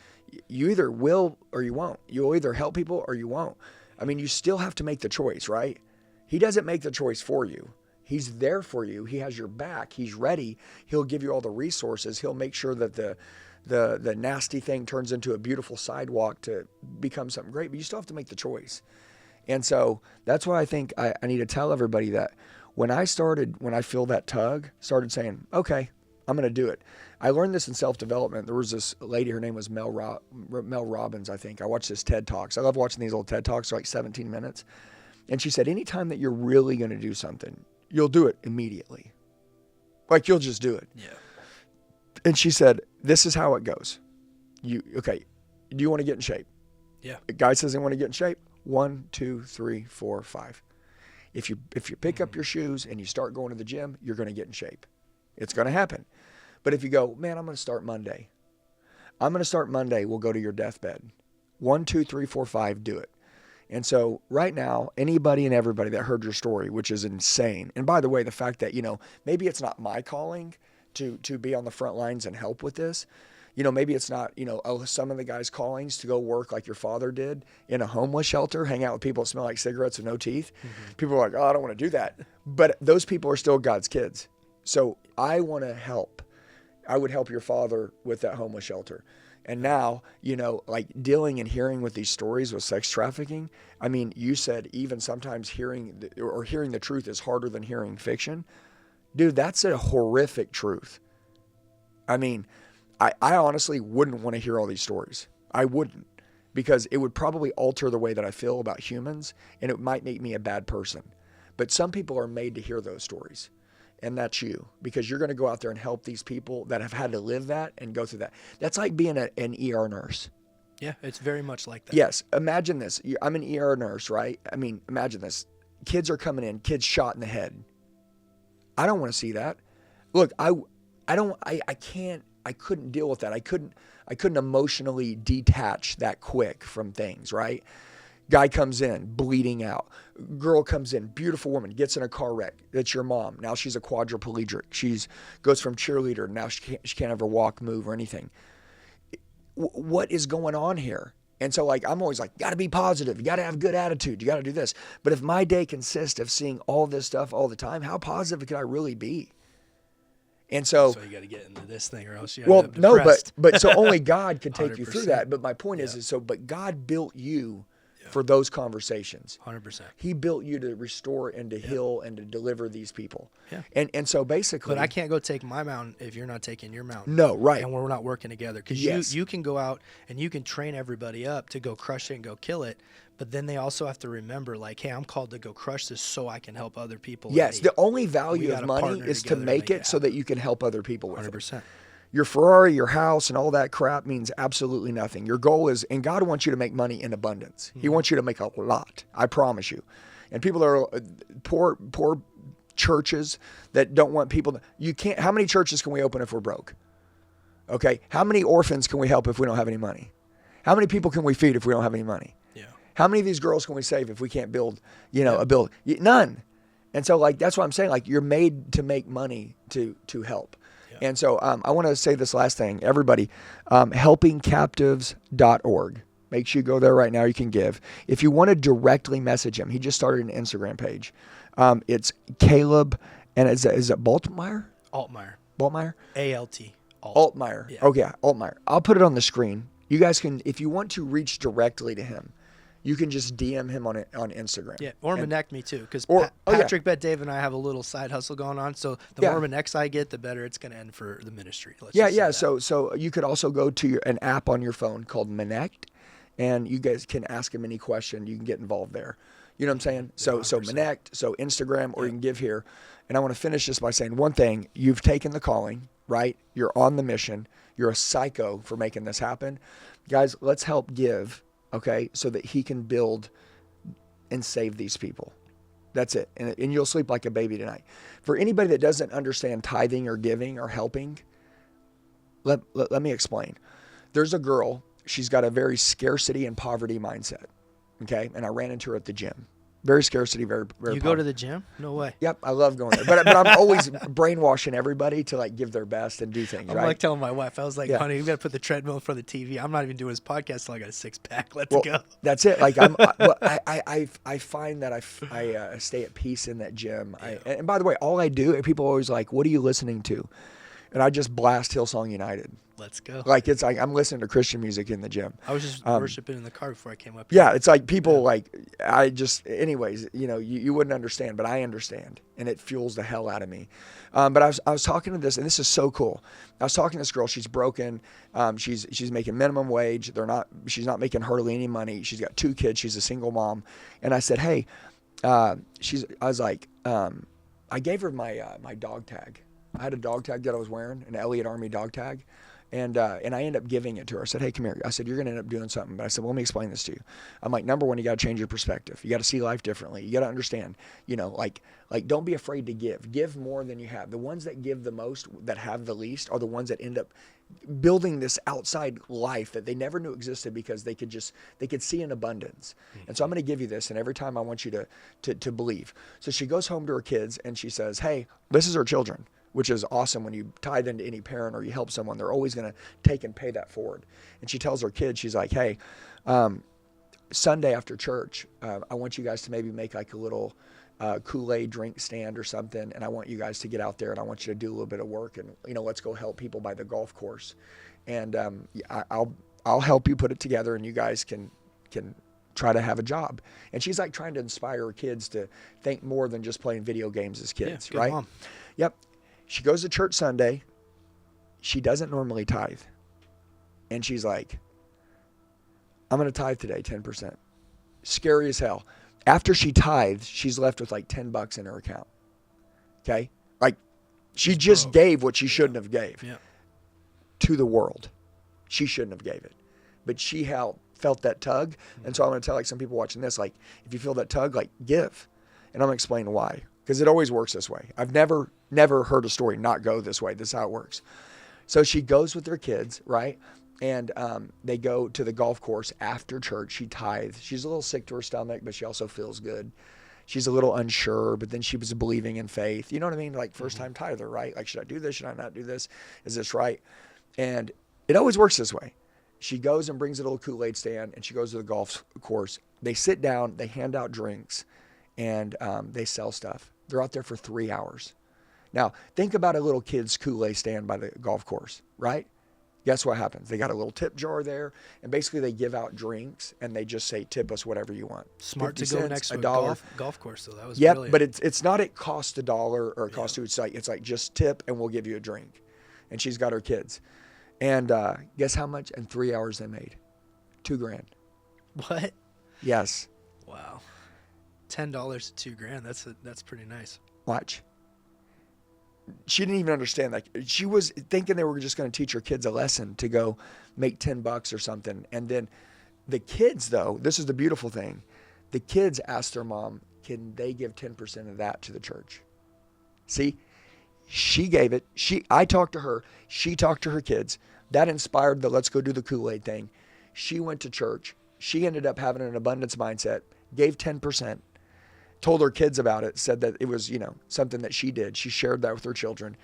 you either will or you won't. You'll either help people or you won't. I mean, you still have to make the choice, right? He doesn't make the choice for you. He's there for you. He has your back. He's ready. He'll give you all the resources. He'll make sure that the nasty thing turns into a beautiful sidewalk to become something great, but you still have to make the choice. And so that's why I think I need to tell everybody that when I feel that tug, started saying, okay, I'm going to do it. I learned this in self-development. There was this lady, her name was Mel Robbins, I think. I watched this TED Talks. I love watching these old TED Talks. They're like 17 minutes. And she said, anytime that you're really going to do something, you'll do it immediately. Like, you'll just do it. Yeah. And she said, this is how it goes. Do you want to get in shape? Yeah. A guy says they want to get in shape. 1, 2, 3, 4, 5. If you pick up your shoes and you start going to the gym, you're going to get in shape. It's going to happen. But if you go, man, I'm going to start Monday. We'll go to your deathbed. 1, 2, 3, 4, 5, do it. And so right now, anybody and everybody that heard your story, which is insane. And by the way, the fact that, maybe it's not my calling to be on the front lines and help with this. Maybe it's not, some of the guys' callings to go work like your father did in a homeless shelter, hang out with people that smell like cigarettes with no teeth. Mm-hmm. People are like, oh, I don't want to do that. But those people are still God's kids. So I want to help. I would help your father with that homeless shelter. And now, like dealing and hearing with these stories with sex trafficking, I mean, you said even sometimes hearing the truth is harder than hearing fiction. Dude, that's a horrific truth. I mean, I honestly wouldn't want to hear all these stories. I wouldn't, because it would probably alter the way that I feel about humans, and it might make me a bad person. But some people are made to hear those stories, and that's you, because you're going to go out there and help these people that have had to live that and go through that. That's like being an ER nurse. Yeah, it's very much like that. Yes. Imagine this. I'm an ER nurse, right? I mean, imagine this. Kids are coming in, kids shot in the head. I don't want to see that. Look, I couldn't deal with that. I couldn't emotionally detach that quick from things, right? Guy comes in, bleeding out. Girl comes in, beautiful woman, gets in a car wreck. That's your mom. Now she's a quadriplegic. She's goes from cheerleader, now she can't ever walk, move, or anything. What is going on here? And so, I'm always like, got to be positive. You got to have good attitude. You got to do this. But if my day consists of seeing all this stuff all the time, how positive could I really be? And so you got to get into this thing, or else you well, no, but so only God could take you through 100%. that. But my point is but God built you for those conversations. 100%. He built you to restore and to heal and to deliver these people. Yeah. And so basically, but I can't go take my mountain if you're not taking your mountain. No, right. And we're not working together, because you can go out and you can train everybody up to go crush it and go kill it. But then they also have to remember, hey, I'm called to go crush this so I can help other people. Yes, the only value of money is to make it so that you can help other people with 100%. it. Your Ferrari, your house, and all that crap means absolutely nothing. Your goal is, and God wants you to make money in abundance. Mm-hmm. He wants you to make a lot. I promise you. And people that are poor churches that don't want people to, how many churches can we open if we're broke? Okay. How many orphans can we help if we don't have any money? How many people can we feed if we don't have any money? Yeah. How many of these girls can we save if we can't build, a building? None. And so that's what I'm saying. You're made to make money to help. Yeah. And so I want to say this last thing. Everybody, helpingcaptives.org. Make sure you go there right now. You can give. If you want to directly message him, he just started an Instagram page. It's Caleb, and is it Baltmeyer? Altmeyer. Baltmeyer? A-L-T. Altmeyer. Yeah. Okay, Altmeyer. I'll put it on the screen. You guys can, if you want to reach directly to him, you can just DM him on Instagram. Yeah, or connect me too, because Patrick, Dave, and I have a little side hustle going on. So the more connects I get, the better it's going to end for the ministry. So you could also go to an app on your phone called Connect, and you guys can ask him any question. You can get involved there. You know what I'm saying? So 100%. Connect, so Instagram, or you can give here. And I want to finish this by saying one thing. You've taken the calling, right? You're on the mission. You're a psycho for making this happen. Guys, let's help give. Okay, so that he can build and save these people. That's it. And you'll sleep like a baby tonight. For anybody that doesn't understand tithing or giving or helping, let me explain. There's a girl, she's got a very scarcity and poverty mindset. Okay, and I ran into her at the gym. Very scarcity, very You go to the gym? No way. Yep, I love going there. But I'm always brainwashing everybody to give their best and do things, right? I'm telling my wife, I was like, honey, you got to put the treadmill in front of the TV. I'm not even doing his podcast till I got a 6-pack. Let's go. That's it. I find that I stay at peace in that gym. Yeah. And by the way, all I do, people are always like, what are you listening to? And I just blast Hillsong United. Let's go. Like, it's like I'm listening to Christian music in the gym. I was just worshiping in the car before I came up Yeah, here. it's like people anyways, you wouldn't understand, but I understand, and it fuels the hell out of me. But I was talking to this, and this is so cool. I was talking to this girl. She's broken. She's making minimum wage. She's not making hardly any money. She's got 2 kids. She's a single mom. And I said, hey, I gave her my dog tag. I had a dog tag that I was wearing, an Elliott Army dog tag. And I ended up giving it to her. I said, hey, come here. I said, you're going to end up doing something. But I said, well, let me explain this to you. I'm like, number one, you got to change your perspective. You got to see life differently. You got to understand, like don't be afraid to give. Give more than you have. The ones that give the most, that have the least, are the ones that end up building this outside life that they never knew existed because they could see in abundance. And so I'm going to give you this, and every time I want you to believe. So she goes home to her kids, and she says, hey, this is her children, which is awesome. When you tithe into any parent or you help someone, they're always going to take and pay that forward. And she tells her kids, she's like, hey, Sunday after church, I want you guys to maybe make like a little Kool-Aid drink stand or something, and I want you guys to get out there, and I want you to do a little bit of work, and let's go help people by the golf course. And I'll help you put it together, and you guys can try to have a job. And she's like trying to inspire her kids to think more than just playing video games as kids, good right? mom. Yep. She goes to church Sunday. She doesn't normally tithe. And she's like, I'm going to tithe today, 10%. Scary as hell. After she tithes, she's left with like $10 in her account. Okay? Like, she just gave what she shouldn't have gave to the world. She shouldn't have gave it. But she felt that tug. And so I'm going to tell like some people watching this, like, if you feel that tug, like, give. And I'm going to explain why. Because it always works this way. I've never heard a story not go this way. This is how it works. So she goes with her kids, right? And they go to the golf course after church. She tithes. She's a little sick to her stomach, but she also feels good. She's a little unsure, but then she was believing in faith. You know what I mean? Like first-time tither, right? Like, should I do this? Should I not do this? Is this right? And it always works this way. She goes and brings a little Kool-Aid stand, and she goes to the golf course. They sit down. They hand out drinks, and they sell stuff. They're out there for 3 hours. Now, think about a little kid's Kool-Aid stand by the golf course, right? Guess what happens? They got a little tip jar there, and basically they give out drinks, and they just say, tip us whatever you want. Smart to go next to a golf course, though. That was Yep, brilliant. but it's not it costs $1 or it costs $2. It's like just tip, and we'll give you a drink. And she's got her kids. And guess how much in 3 hours they made? $2,000. What? Yes. Wow. $10 to $2,000. That's pretty nice. Watch. She didn't even understand that. She was thinking they were just going to teach her kids a lesson to go make $10 or something. And then the kids, though, this is the beautiful thing. The kids asked their mom, can they give 10% of that to the church? See, she gave it. I talked to her. She talked to her kids. That inspired the let's go do the Kool-Aid thing. She went to church. She ended up having an abundance mindset, gave 10%. Told her kids about it, said that it was, something that she did. She shared that with her children.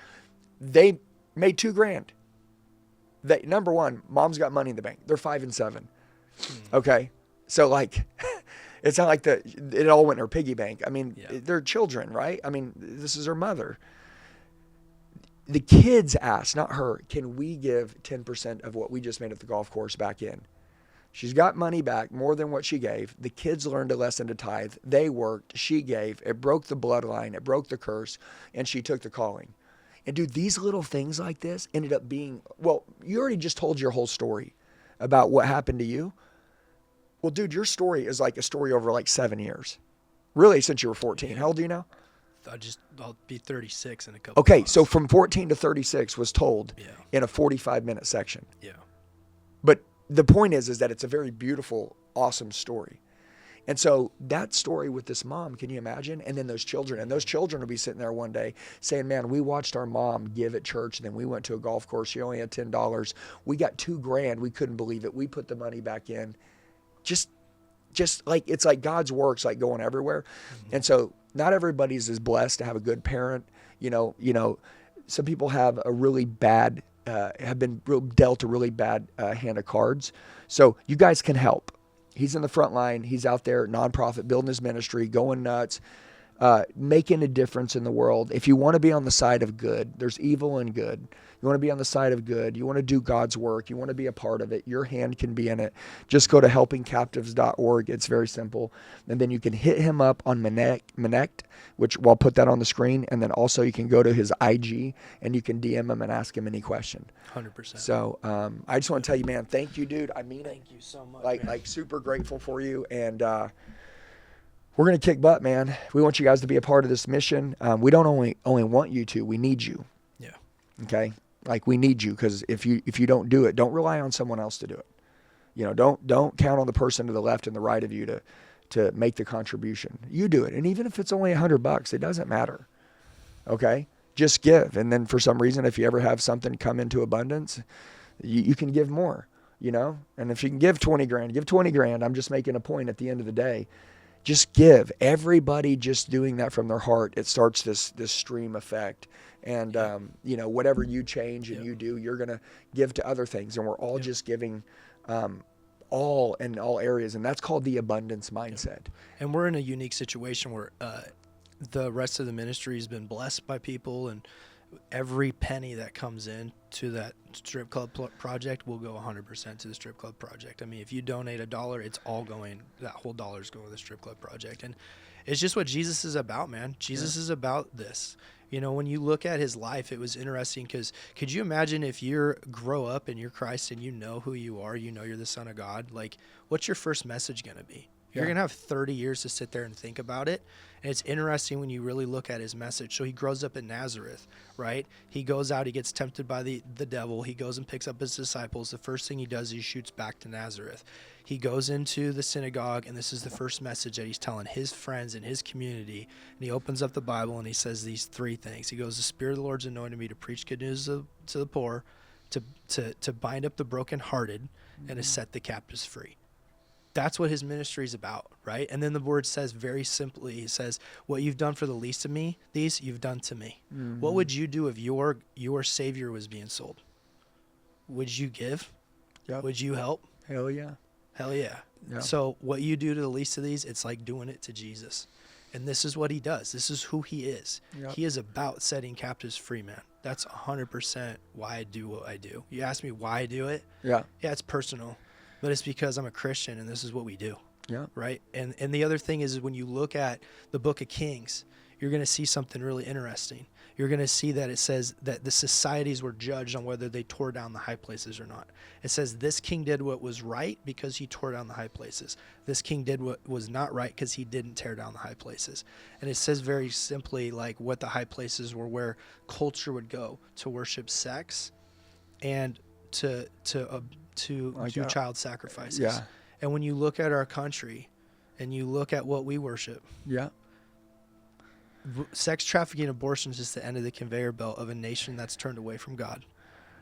They made $2,000. Number one, mom's got money in the bank. They're 5 and 7. Okay. So like, it's not like it all went in her piggy bank. I mean, they're children, right? I mean, this is her mother. The kids asked, not her, can we give 10% of what we just made at the golf course back in? She's got money back, more than what she gave. The kids learned a lesson to tithe. They worked. She gave. It broke the bloodline. It broke the curse. And she took the calling. And dude, these little things like this ended up being, well, you already just told your whole story about what happened to you. Well, dude, your story is like a story over like 7 years. Really, since you were 14. How old are you now? I'll be 36 in a couple Okay, months. so from 14 to 36 was told in a 45-minute section. Yeah. But the point is that it's a very beautiful, awesome story. And so that story with this mom, can you imagine? And then those children, will be sitting there one day saying, man, we watched our mom give at church, and then we went to a golf course. She only had $10. We got $2,000. We couldn't believe it. We put the money back in. Just like, it's like God's work's like going everywhere. Mm-hmm. And so not everybody's as blessed to have a good parent. Some people have a really bad have been dealt a really bad hand of cards. So you guys can help. He's in the front line. He's out there, nonprofit, building his ministry, going nuts. making a difference in the world. If you want to be on the side of good, there's evil and good. You want to be on the side of good. You want to do God's work. You want to be a part of it. Your hand can be in it. Just go to helpingcaptives.org. It's very simple. And then you can hit him up on Menect, which I'll put that on the screen. And then also you can go to his IG and you can DM him and ask him any question. 100%. So I just want to tell you, man, thank you, dude. I mean, thank you so much. like super grateful for you. And we're going to kick butt, man. We want you guys to be a part of this mission. We don't only want you to, we need you. Yeah. Okay. Like we need you, because if you don't do it, don't rely on someone else to do it. You know, don't count on the person to the left and the right of you to make the contribution. You do it. And even if it's only $100, it doesn't matter. Okay. Just give. And then for some reason, if you ever have something come into abundance, you can give more, you know? And if you can give 20 grand, give 20 grand. I'm just making a point at the end of the day. Just give. Everybody just doing that from their heart, it starts this stream effect. And, you know, whatever you change and you do, you're going to give to other things. And we're all just giving all in all areas. And that's called the abundance mindset. And we're in a unique situation where the rest of the ministry has been blessed by people, and every penny that comes in to that strip club project will go 100% to the strip club project. I mean, if you donate $1, it's all going, that whole dollar's going to the strip club project. And it's just what Jesus is about, man. Jesus is about this. You know, when you look at his life, it was interesting because could you imagine if you grow up and you're Christ and you know who you are, you know you're the Son of God, like what's your first message going to be? You're going to have 30 years to sit there and think about it. And it's interesting when you really look at his message. So he grows up in Nazareth, right? He goes out, he gets tempted by the devil. He goes and picks up his disciples. The first thing he does, he shoots back to Nazareth. He goes into the synagogue, and this is the first message that he's telling his friends and his community. And he opens up the Bible, and he says these three things. He goes, the Spirit of the Lord's anointed me to preach good news to the poor, to bind up the brokenhearted, and to set the captives free. That's what his ministry is about, right? And then the word says very simply, it says, what you've done for the least of me, these you've done to me. Mm-hmm. What would you do if your Savior was being sold? Would you give? Yep. Would you help? Hell yeah. Hell yeah. Yep. So what you do to the least of these, it's like doing it to Jesus. And this is what he does. This is who he is. Yep. He is about setting captives free, man. That's 100% why I do what I do. You ask me why I do it? Yeah, it's personal. But it's because I'm a Christian and this is what we do. Yeah. Right. And the other thing is when you look at the book of Kings, you're going to see something really interesting. You're going to see that it says that the societies were judged on whether they tore down the high places or not. It says this king did what was right because he tore down the high places. This king did what was not right because he didn't tear down the high places. And it says very simply like what the high places were, where culture would go to worship sex and to do child sacrifices. Yeah. And when you look at our country and you look at what we worship, sex trafficking and abortion is just the end of the conveyor belt of a nation that's turned away from God,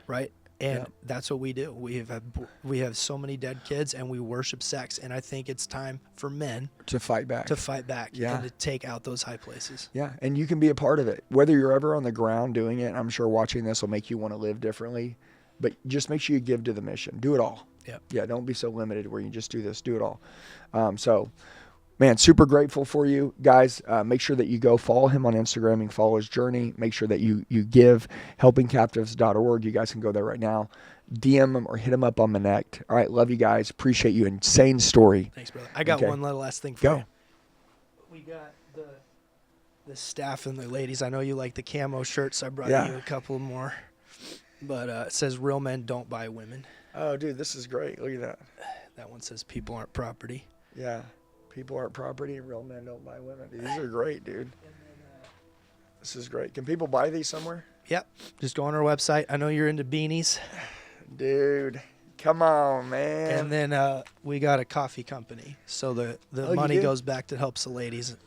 right? And that's what we do. We have so many dead kids, and we worship sex. And I think it's time for men to fight back, and to take out those high places. Yeah, and you can be a part of it. Whether you're ever on the ground doing it, I'm sure watching this will make you want to live differently. But just make sure you give to the mission. Do it all. Yeah, don't be so limited where you just do this. Do it all. So, man, super grateful for you guys. Make sure that you go follow him on Instagram and follow his journey. Make sure that you give helpingcaptives.org. You guys can go there right now. DM him or hit him up on Menect. All right, love you guys. Appreciate you. Insane story. Thanks, brother. I got one little last thing for you. We got the staff and the ladies. I know you like the camo shirts. I brought you a couple more. But it says real men don't buy women. Oh, dude, this is great. Look at that. That one says people aren't property. Yeah. People aren't property and real men don't buy women. Dude, these are great, dude. This is great. Can people buy these somewhere? Yep. Just go on our website. I know you're into beanies. Dude, come on, man. And then we got a coffee company. So the money goes back to helps the ladies.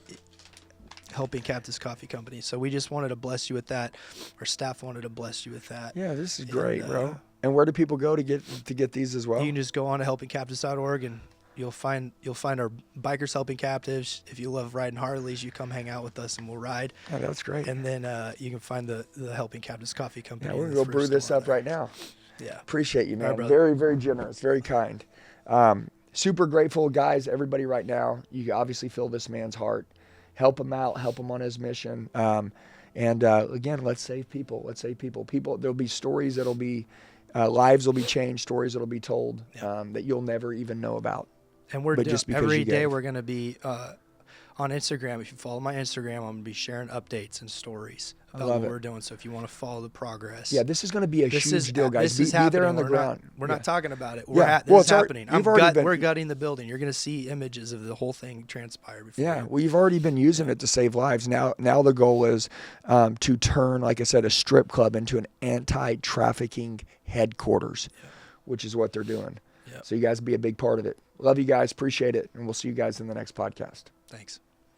Helping Captives Coffee Company. So we just wanted to bless you with that. Our staff wanted to bless you with that. Yeah, this is great, bro. And where do people go to get these as well? You can just go on to helpingcaptives.org and you'll find our bikers helping captives. If you love riding Harleys, you come hang out with us and we'll ride. Oh, that's great. And then you can find the Helping Captives Coffee Company. Yeah, we're gonna go brew this up right now. Yeah. Appreciate you, man. Very, very generous, very kind. Super grateful, guys. Everybody right now, you obviously feel this man's heart. help him out, help him on his mission. Again, let's save people. Let's save people. There'll be stories that'll be, lives will be changed, stories that'll be told that you'll never even know about. And we're just because every you day gave. we're going to be on Instagram. If you follow my Instagram, I'm going to be sharing updates and stories about what we're doing. So if you want to follow the progress. Yeah, this is going to be a huge deal, guys. This is be happening. there on the ground. We're not talking about it. Well, This is happening. We're We're gutting the building. You're going to see images of the whole thing transpire before you. Well, you've already been using it to save lives. Now the goal is to turn, like I said, a strip club into an anti-trafficking headquarters, which is what they're doing. Yep. So you guys be a big part of it. Love you guys. Appreciate it. And we'll see you guys in the next podcast. Thanks.